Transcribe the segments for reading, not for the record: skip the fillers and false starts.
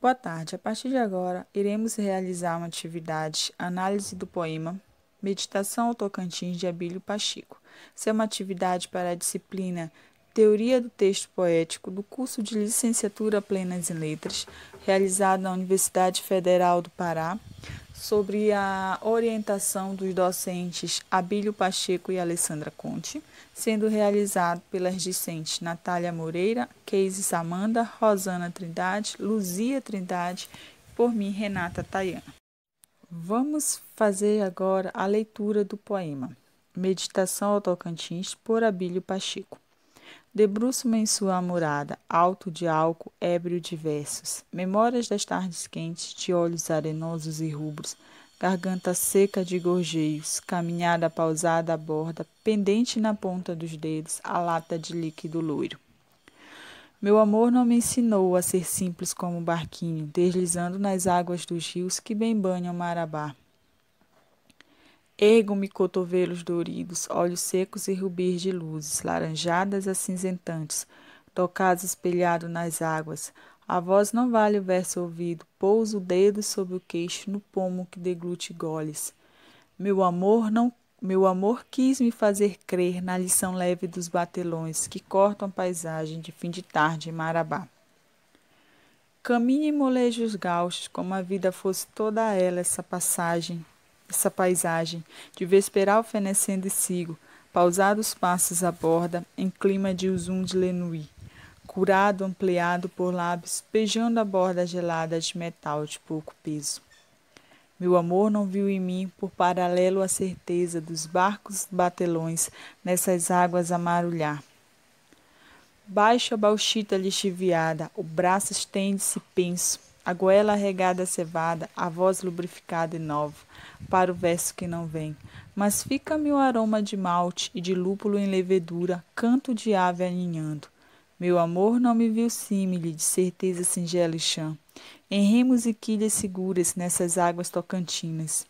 Boa tarde. A partir de agora, iremos realizar uma atividade análise do poema Meditação ao Tocantins de Abílio Pacheco. Essa é uma atividade para a disciplina Teoria do Texto Poético do curso de Licenciatura Plenas em Letras, realizado na Universidade Federal do Pará, sobre a orientação dos docentes Abílio Pacheco e Alessandra Conte, sendo realizado pelas discentes Natália Moreira, Keise Samanda, Rosana Trindade, Luzia Trindade e por mim, Renata Tayana. Vamos fazer agora a leitura do poema Meditação ao Tocantins, por Abílio Pacheco. Debruço-me em sua morada, alto de álcool, ébrio de versos, memórias das tardes quentes, de olhos arenosos e rubros, garganta seca de gorjeios, caminhada pausada à borda, pendente na ponta dos dedos, a lata de líquido loiro. Meu amor não me ensinou a ser simples como um barquinho, deslizando nas águas dos rios que bem banham Marabá. Ergo-me cotovelos doridos, olhos secos e rubis de luzes, laranjadas acinzentantes, tocados espelhado nas águas. A voz não vale o verso ouvido, pouso o dedo sobre o queixo no pomo que deglute goles. Meu amor quis me fazer crer na lição leve dos batelões que cortam a paisagem de fim de tarde em Marabá. Caminhe e moleje os gauchos como a vida fosse toda ela essa paisagem, de vesperal fenecendo e sigo, pausados passos à borda, em clima de uzum de Lenui, curado, ampliado por lábios, beijando a borda gelada de metal de pouco peso. Meu amor não viu em mim, por paralelo à certeza dos barcos batelões nessas águas a marulhar. Baixo a bauxita lixiviada, o braço estende-se penso, a goela regada cevada, a voz lubrificada e nova, para o verso que não vem. Mas fica-me o aroma de malte e de lúpulo em levedura, canto de ave aninhando. Meu amor não me viu símile de certeza singela e chã, em remos e quilhas seguras nessas águas tocantinas.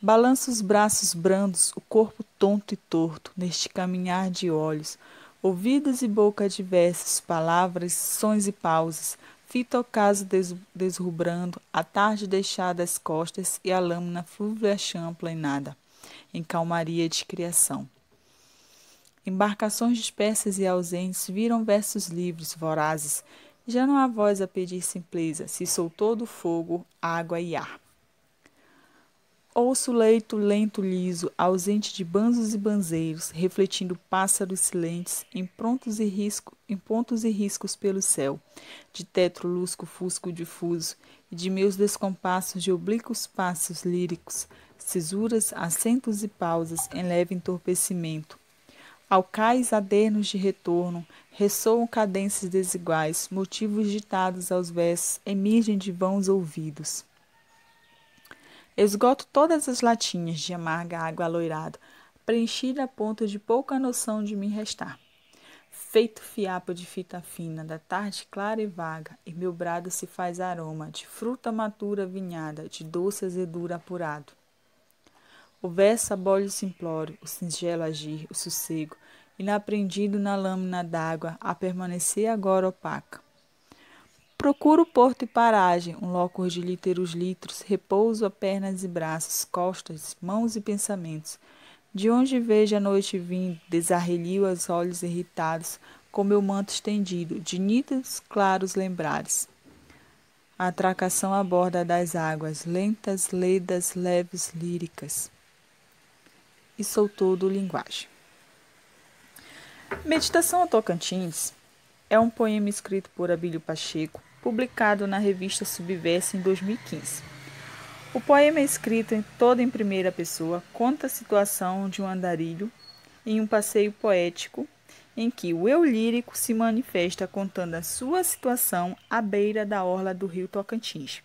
Balança os braços brandos, o corpo tonto e torto, neste caminhar de olhos, ouvidos e boca diversos, palavras, sons e pausas, fita ocaso desrubrando, a tarde deixada às costas e a lâmina flúvia champla em nada, em calmaria de criação. Embarcações dispersas e ausentes viram versos livres, vorazes, já não há voz a pedir simpleza, se soltou do fogo, água e ar. Ouço o leito lento liso, ausente de banzos e banzeiros, refletindo pássaros silentes em pontos e riscos pelo céu, de teto lusco-fusco difuso, e de meus descompassos de oblíquos passos líricos, cisuras, acentos e pausas em leve entorpecimento. Alcais adernos de retorno, ressoam cadências desiguais, motivos ditados aos versos, emergem de vãos ouvidos. Esgoto todas as latinhas de amarga água alourada, preenchida a ponto de pouca noção de me restar. Feito fiapo de fita fina, da tarde clara e vaga, e meu brado se faz aroma, de fruta matura vinhada, de doce azedura apurado. O verso abole o simplório, o singelo agir, o sossego, inaprendido na lâmina d'água, a permanecer agora opaca. Procuro porto e paragem, um locus de líteros litros, repouso a pernas e braços, costas, mãos e pensamentos. De onde vejo a noite vindo, desarrelio os olhos irritados, com meu manto estendido, de nítidos claros lembrares. A atracação à borda das águas, lentas, ledas, leves, líricas. E soltou do linguagem. Meditação ao Tocantins é um poema escrito por Abílio Pacheco, publicado na revista Subverso em 2015. O poema é escrito todo em primeira pessoa, conta a situação de um andarilho em um passeio poético em que o eu lírico se manifesta contando a sua situação à beira da orla do rio Tocantins,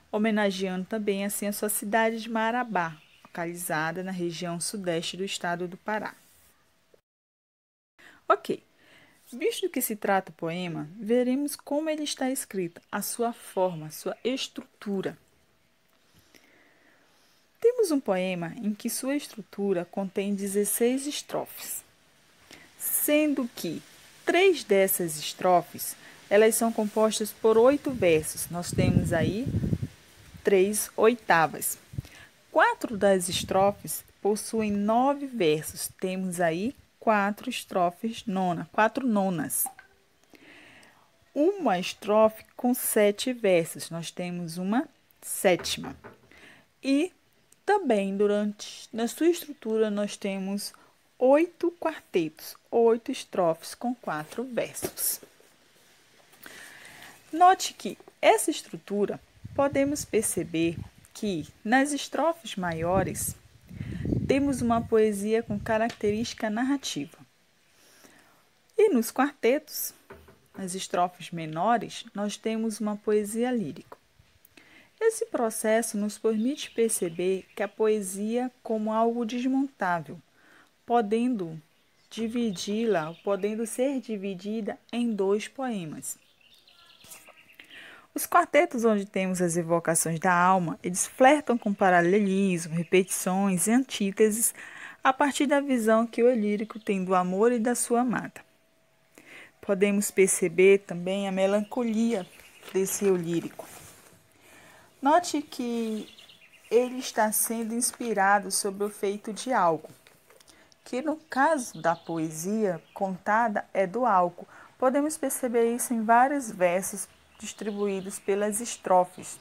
homenageando também assim a sua cidade de Marabá, localizada na região sudeste do estado do Pará. Ok. Visto do que se trata o poema, veremos como ele está escrito, a sua forma, a sua estrutura. Temos um poema em que sua estrutura contém 16 estrofes, sendo que 3 dessas estrofes elas são compostas por 8 versos. Nós temos aí 3 oitavas. 4 das estrofes possuem 9 versos. Temos aí 4 estrofes nona, 4 nonas. Uma estrofe com 7 versos. Nós temos uma sétima. E também, na sua estrutura, nós temos 8 quartetos, 8 estrofes com 4 versos. Note que essa estrutura, podemos perceber que nas estrofes maiores, temos uma poesia com característica narrativa. E nos quartetos, nas estrofes menores, nós temos uma poesia lírica. Esse processo nos permite perceber que a poesia como algo desmontável, podendo ser dividida em 2 poemas. Os quartetos, onde temos as evocações da alma, eles flertam com paralelismo, repetições e antíteses a partir da visão que o lírico tem do amor e da sua amada. Podemos perceber também a melancolia desse eu lírico. Note que ele está sendo inspirado sobre o feito de algo, que no caso da poesia contada é do algo. Podemos perceber isso em vários versos distribuídos pelas estrofes.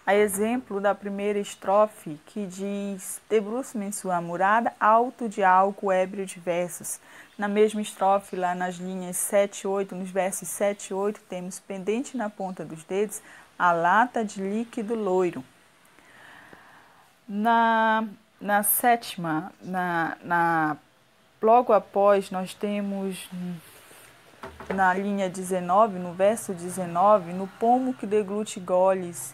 A exemplo da primeira estrofe, que diz: debruço-me em sua amurada, alto de álcool, ébrio de versos. Na mesma estrofe, lá nas linhas 7 e 8, nos versos 7 e 8, temos: pendente na ponta dos dedos, a lata de líquido loiro. Na sétima, logo após, nós temos na linha 19, no verso 19, no pomo que deglute goles.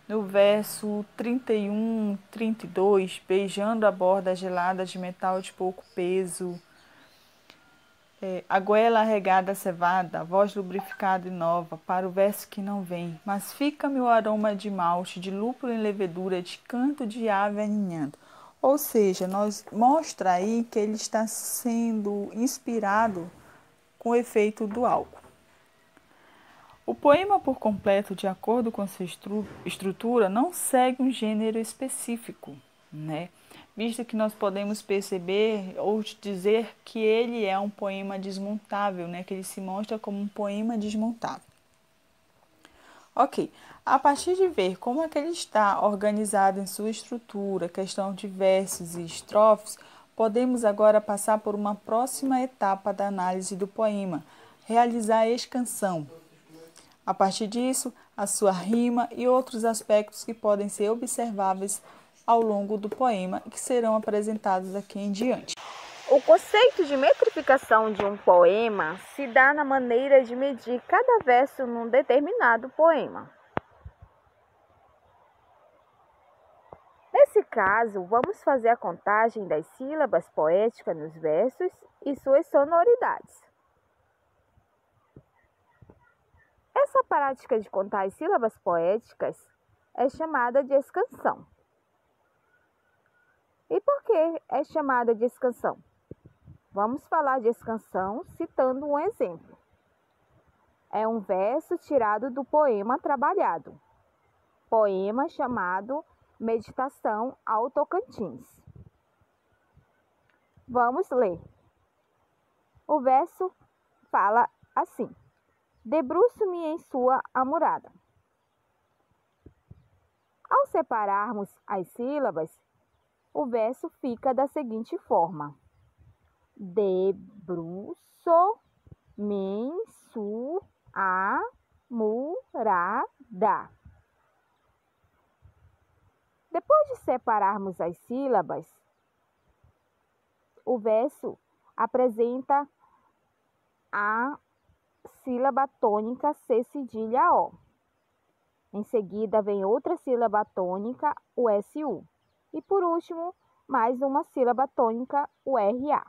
No verso 31, 32, beijando a borda gelada de metal de pouco peso. A goela regada cevada, voz lubrificada e nova, para o verso que não vem. Mas fica-me o aroma de malte, de lúpulo em levedura, de canto de ave aninhando. Ou seja, mostra aí que ele está sendo inspirado com o efeito do álcool. O poema por completo, de acordo com sua estrutura, não segue um gênero específico, né? Visto que nós podemos perceber ou dizer que ele é um poema desmontável, né? Que ele se mostra como um poema desmontável. Ok, a partir de ver como é que ele está organizado em sua estrutura, questão de versos e estrofes, podemos agora passar por uma próxima etapa da análise do poema, realizar a escansão. A partir disso, a sua rima e outros aspectos que podem ser observáveis ao longo do poema e que serão apresentados aqui em diante. O conceito de metrificação de um poema se dá na maneira de medir cada verso num determinado poema. Nesse caso, vamos fazer a contagem das sílabas poéticas nos versos e suas sonoridades. Essa prática de contar as sílabas poéticas é chamada de escansão. E por que é chamada de escansão? Vamos falar de escansão citando um exemplo. É um verso tirado do poema trabalhado, poema chamado Meditação ao Tocantins. Vamos ler. O verso fala assim: debruço-me em sua amurada. Ao separarmos as sílabas, o verso fica da seguinte forma: debruço-me em sua amurada. Depois de separarmos as sílabas, o verso apresenta a sílaba tônica C cedilha O. Em seguida vem outra sílaba tônica, o SU. E por último, mais uma sílaba tônica, o RA.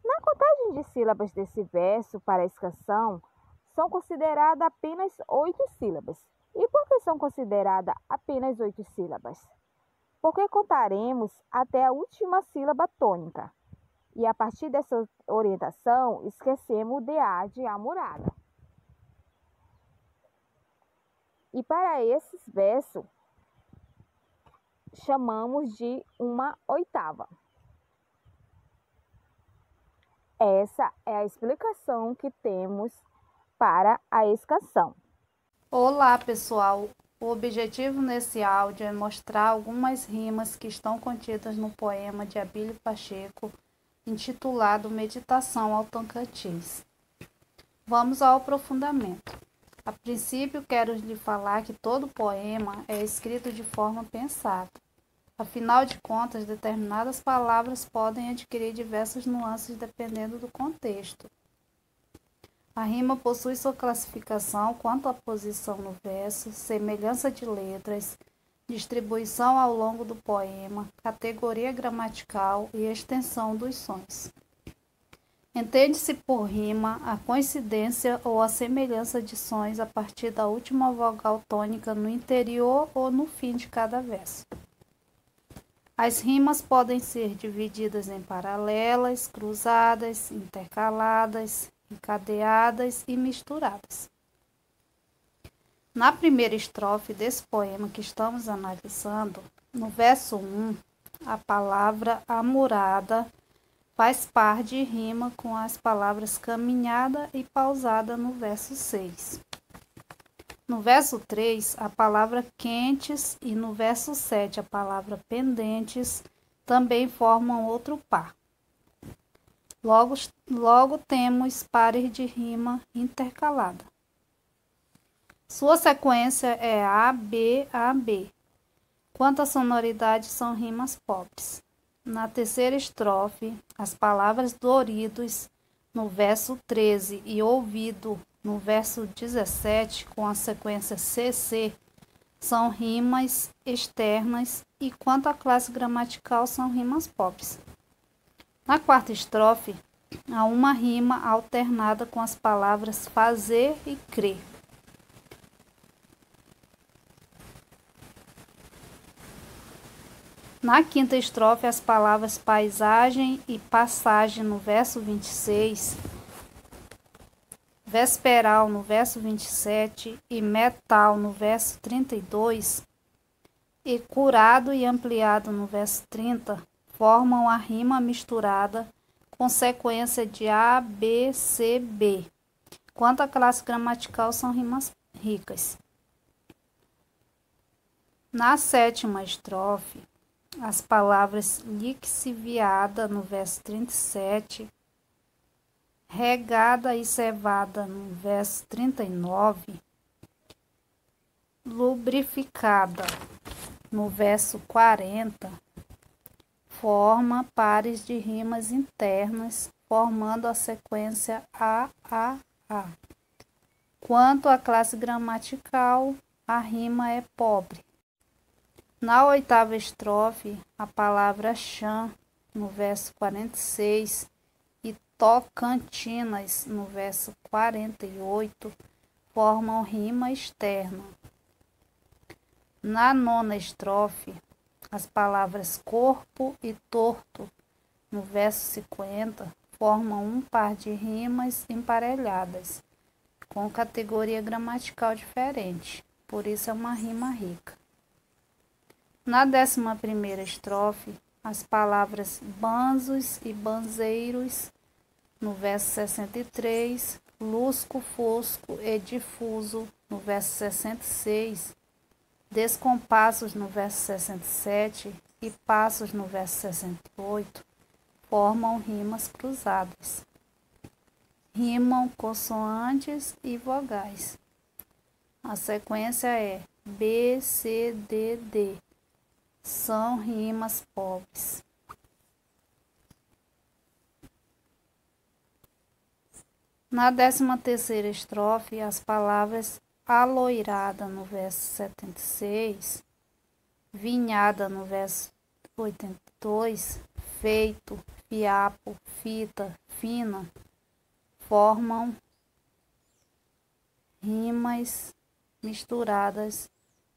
Na contagem de sílabas desse verso para a escansão, são consideradas apenas 8 sílabas. E por que são consideradas apenas 8 sílabas? Porque contaremos até a última sílaba tônica. E a partir dessa orientação, esquecemos o DA de amurada. E para esses versos, chamamos de uma oitava. Essa é a explicação que temos para a escassão. Olá, pessoal! O objetivo nesse áudio é mostrar algumas rimas que estão contidas no poema de Abílio Pacheco, intitulado Meditação ao Tocantins. Vamos ao aprofundamento. A princípio, quero lhe falar que todo poema é escrito de forma pensada. Afinal de contas, determinadas palavras podem adquirir diversas nuances dependendo do contexto. A rima possui sua classificação quanto à posição no verso, semelhança de letras, distribuição ao longo do poema, categoria gramatical e extensão dos sons. Entende-se por rima a coincidência ou a semelhança de sons a partir da última vogal tônica no interior ou no fim de cada verso. As rimas podem ser divididas em paralelas, cruzadas, intercaladas, encadeadas e misturadas. Na primeira estrofe desse poema que estamos analisando, no verso 1, a palavra amurada faz par de rima com as palavras caminhada e pausada no verso 6. No verso 3, a palavra quentes e no verso 7, a palavra pendentes também formam outro par. Logo temos pares de rima intercalada. Sua sequência é A, B, A, B. Quanto à sonoridade, são rimas pobres. Na terceira estrofe, as palavras doridos no verso 13 e ouvido no verso 17, com a sequência CC, são rimas externas e quanto à classe gramatical, são rimas pobres. Na quarta estrofe, há uma rima alternada com as palavras fazer e crer. Na quinta estrofe, as palavras paisagem e passagem no verso 26, vesperal no verso 27 e metal no verso 32, e curado e ampliado no verso 30, formam a rima misturada com sequência de A, B, C, B. Quanto à classe gramatical, são rimas ricas. Na sétima estrofe, as palavras lixiviada no verso 37, regada e cevada no verso 39, lubrificada no verso 40, forma pares de rimas internas, formando a sequência A, A, A. Quanto à classe gramatical, a rima é pobre. Na oitava estrofe, a palavra chã, no verso 46, e Tocantinas, no verso 48, formam rima externa. Na nona estrofe, as palavras corpo e torto, no verso 50, formam um par de rimas emparelhadas, com categoria gramatical diferente, por isso é uma rima rica. Na 11ª estrofe, as palavras banzos e banzeiros, no verso 63, lusco-fosco e difuso, no verso 66, descompassos no verso 67 e passos no verso 68, formam rimas cruzadas. Rimam consoantes e vogais. A sequência é B, C, D, D. São rimas pobres. Na 13ª estrofe, as palavras aloirada no verso 76, vinhada no verso 82, feito, fiapo, fita, fina, formam rimas misturadas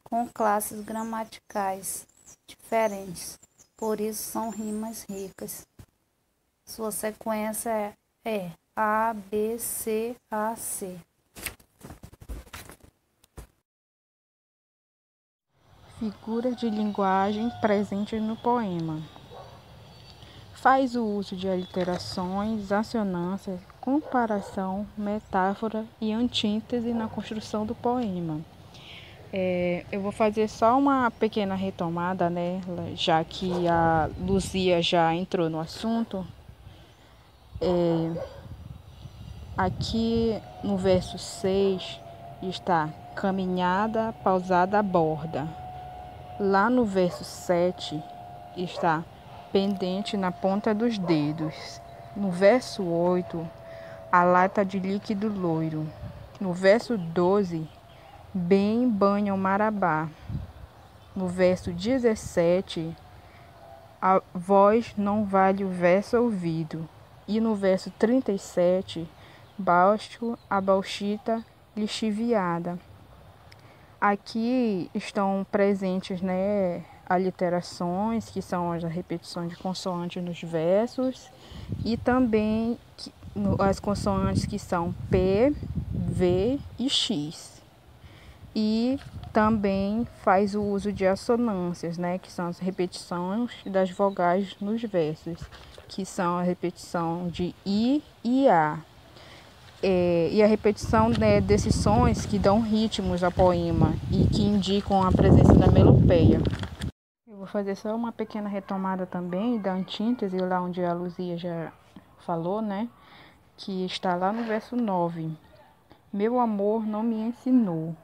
com classes gramaticais diferentes, por isso são rimas ricas. Sua sequência é A, B, C, A, C. Figuras de linguagem presentes no poema. Faz o uso de aliterações, assonâncias, comparação, metáfora e antíntese na construção do poema. Eu vou fazer só uma pequena retomada, né? Já que a Luzia já entrou no assunto. Aqui no verso 6 está caminhada, pausada, borda. Lá no verso 7 está pendente na ponta dos dedos. No verso 8, a lata de líquido loiro. No verso 12, bem banha o marabá. No verso 17, a voz não vale o verso ouvido. E no verso 37, baixo a bauxita lixiviada. Aqui estão presentes, né, aliterações, que são as repetições de consoantes nos versos, e também as consoantes que são P, V e X. E também faz o uso de assonâncias, né, que são as repetições das vogais nos versos, que são a repetição de I e A. E a repetição, né, desses sons que dão ritmos ao poema e que indicam a presença da melopeia. Eu vou fazer só uma pequena retomada também da antíntese, lá onde a Luzia já falou, né, que está lá no verso 9. Meu amor não me ensinou.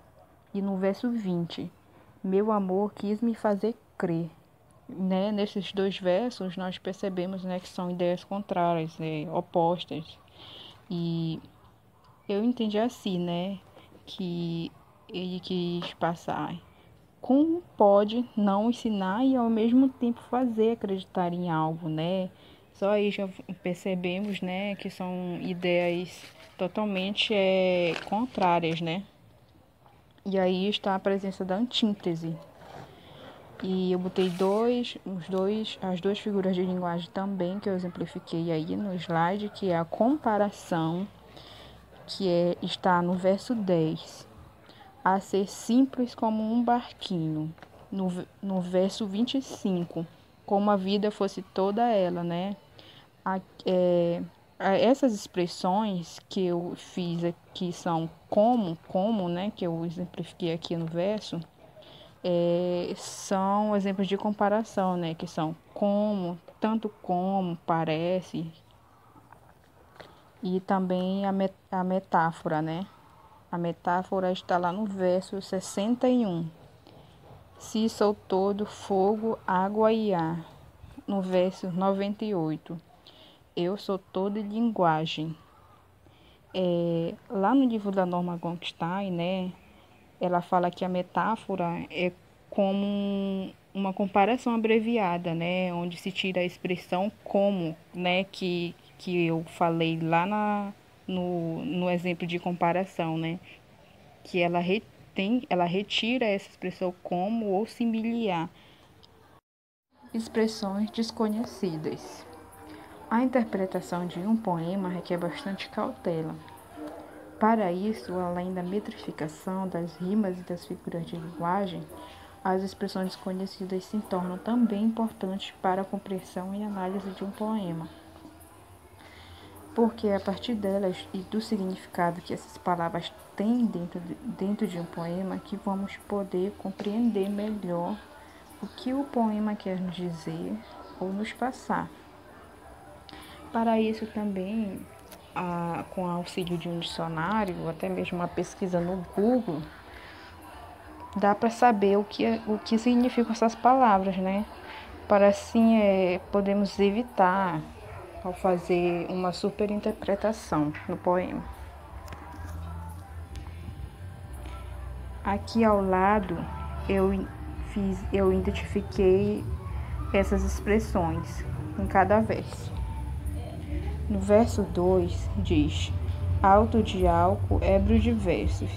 E no verso 20, meu amor quis me fazer crer. Né, nesses dois versos nós percebemos, né, que são ideias contrárias, né, opostas. E eu entendi assim, né, que ele quis passar como pode não ensinar e ao mesmo tempo fazer acreditar em algo, né? Só aí já percebemos, né, que são ideias totalmente contrárias, né? E aí está a presença da antíntese. E eu botei as duas figuras de linguagem também que eu exemplifiquei aí no slide, que é a comparação, que está no verso 10, a ser simples como um barquinho. No verso 25, como a vida fosse toda ela, né? Essas expressões que eu fiz aqui são como, né? Que eu exemplifiquei aqui no verso, são exemplos de comparação, né? Que são como, tanto como, parece. E também a metáfora, né? A metáfora está lá no verso 61. Se sou todo fogo, água e ar. No verso 98. Eu sou todo linguagem. Lá no livro da Norma Goldstein, né? Ela fala que a metáfora é como uma comparação abreviada, né? Onde se tira a expressão como, né? Que eu falei lá no exemplo de comparação, né? Que ela retira essa expressão como ou similar. Expressões desconhecidas. A interpretação de um poema requer bastante cautela. Para isso, além da metrificação das rimas e das figuras de linguagem, as expressões desconhecidas se tornam também importantes para a compreensão e análise de um poema. Porque é a partir delas e do significado que essas palavras têm dentro de um poema que vamos poder compreender melhor o que o poema quer nos dizer ou nos passar. Para isso também, com o auxílio de um dicionário, ou até mesmo uma pesquisa no Google, dá para saber o que significam essas palavras, né? Para assim podemos evitar ao fazer uma superinterpretação no poema. Aqui ao lado eu identifiquei essas expressões em cada verso. No verso 2 diz: alto de álcool, ébrio de versos.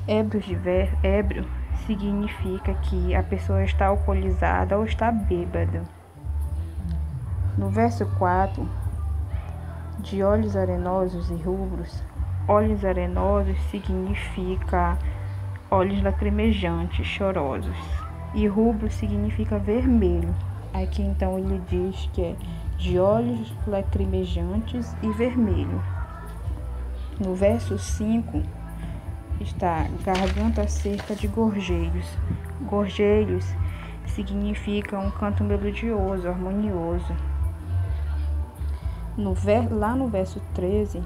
Ébrio significa que a pessoa está alcoolizada ou está bêbada. No verso 4, de olhos arenosos e rubros. Olhos arenosos significa olhos lacrimejantes, chorosos, e rubro significa vermelho. Aqui então ele diz que é de olhos lacrimejantes e vermelho. No verso 5 está garganta seca de gorjeios. Gorjeios significa um canto melodioso, harmonioso. Lá no verso 13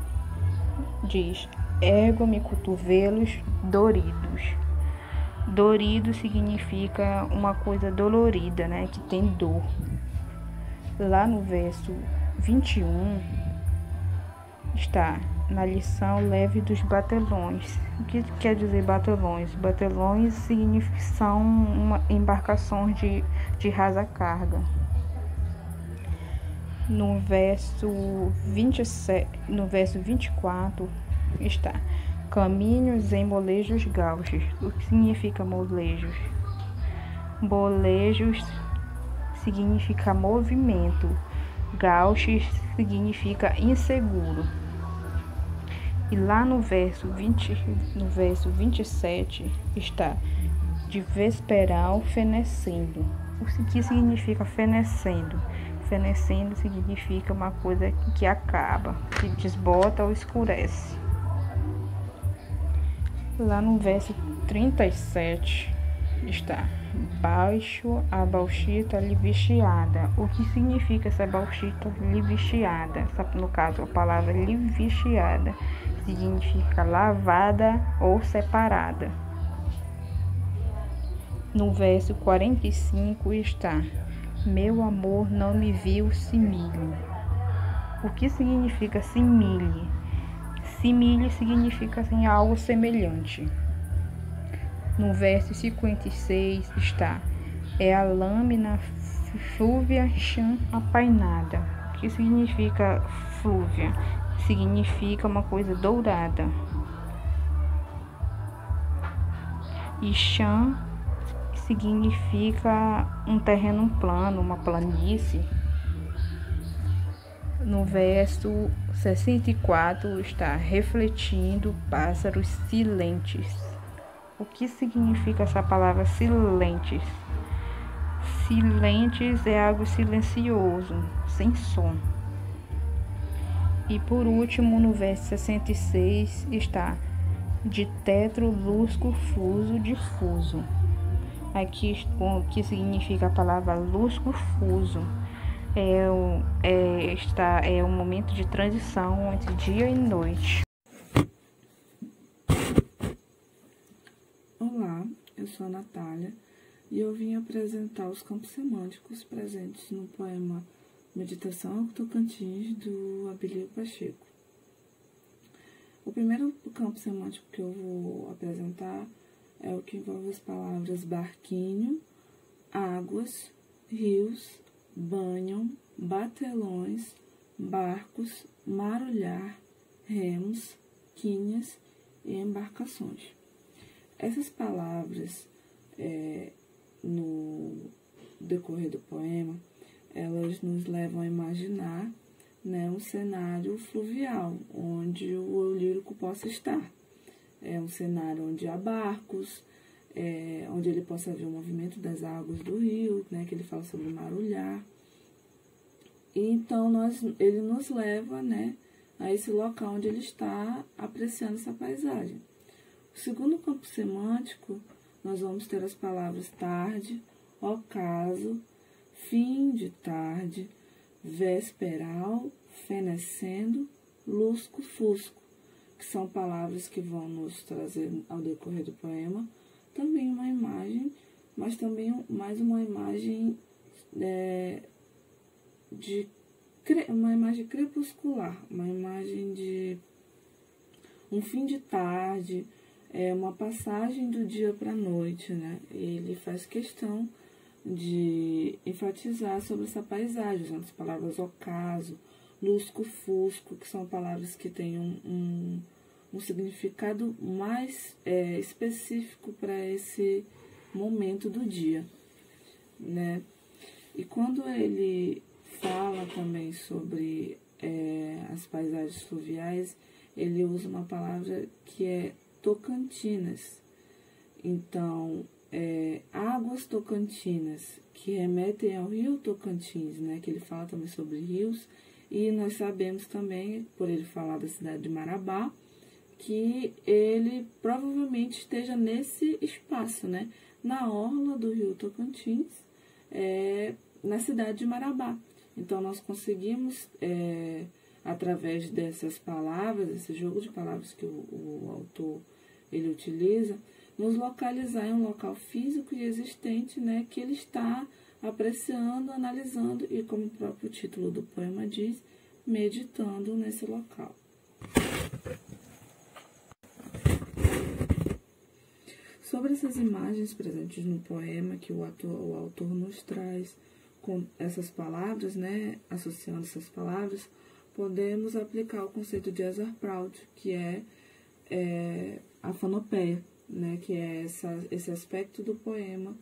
diz: ergo-me cotovelos doridos. Dorido significa uma coisa dolorida, né? Que tem dor. Lá no verso 21 está na lição leve dos batelões. O que quer dizer batelões? Batelões são embarcações de rasa carga. No verso 24 está caminhos em molejos gauchos. O que significa molejos? Molejos significa movimento. Gauchos significa inseguro. E lá no verso 27 está de vesperal fenecendo. O que significa fenecendo? Fenecendo significa uma coisa que acaba, que desbota ou escurece. Lá no verso 37 está baixo a bauxita livichiada. O que significa essa bauxita livichiada? No caso, a palavra livichiada significa lavada ou separada. No verso 45 está: meu amor não me viu simile. O que significa simile? Simile significa assim, algo semelhante. No verso 56 está: é a lâmina flúvia chã apainada. O que significa flúvia? Significa uma coisa dourada. E chã significa um terreno plano, uma planície. No verso 64 está: refletindo pássaros silentes. O que significa essa palavra silentes? Silentes é algo silencioso, sem som. E por último, no verso 66 está: de tetro lusco fuso difuso. Aqui o que significa a palavra lusco fuso? É um momento de transição entre dia e noite. Olá, eu sou a Natália e eu vim apresentar os campos semânticos presentes no poema Meditação ao Tocantins, do Abílio Pacheco. O primeiro campo semântico que eu vou apresentar é o que envolve as palavras barquinho, águas, rios, banho, batelões, barcos, marulhar, remos, quinhas e embarcações. Essas palavras, no decorrer do poema, elas nos levam a imaginar, né, um cenário fluvial, onde o lírico possa estar. É um cenário onde há barcos, onde ele possa ver o movimento das águas do rio, né, que ele fala sobre marulhar. E então ele nos leva, né, a esse local onde ele está apreciando essa paisagem. O segundo campo semântico, nós vamos ter as palavras tarde, ocaso, fim de tarde, vesperal, fenecendo, lusco-fusco, que são palavras que vão nos trazer ao decorrer do poema também uma imagem, mas também mais uma imagem uma imagem crepuscular, uma imagem de um fim de tarde, uma passagem do dia para a noite, né? Ele faz questão de enfatizar sobre essa paisagem, usando as palavras ocaso, lusco-fusco, que são palavras que têm um significado mais específico para esse momento do dia, né? E quando ele fala também sobre as paisagens fluviais, ele usa uma palavra que é tocantinas. Então, águas tocantinas, que remetem ao rio Tocantins, né? Que ele fala também sobre rios. E nós sabemos também, por ele falar da cidade de Marabá, que ele provavelmente esteja nesse espaço, né? Na orla do rio Tocantins, na cidade de Marabá. Então, nós conseguimos, através dessas palavras, esse jogo de palavras que o autor ele utiliza, nos localizar em um local físico e existente, né, que ele está apreciando, analisando e, como o próprio título do poema diz, meditando nesse local. Sobre essas imagens presentes no poema que o autor nos traz com essas palavras, né, associando essas palavras, podemos aplicar o conceito de Ezra Proud, que é a fonopeia, né, que é esse aspecto do poema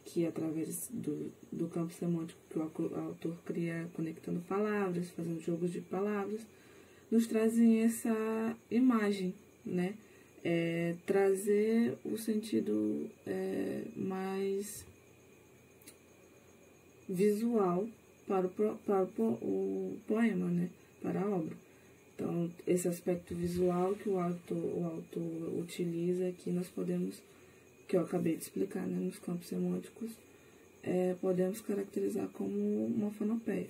que, através do campo semântico que o autor cria, conectando palavras, fazendo jogos de palavras, nos trazem essa imagem, né, trazer o sentido mais visual para o poema, né, para a obra. Então, esse aspecto visual que o autor utiliza aqui, nós podemos, que eu acabei de explicar, né, nos campos semânticos, podemos caracterizar como uma fonopeia.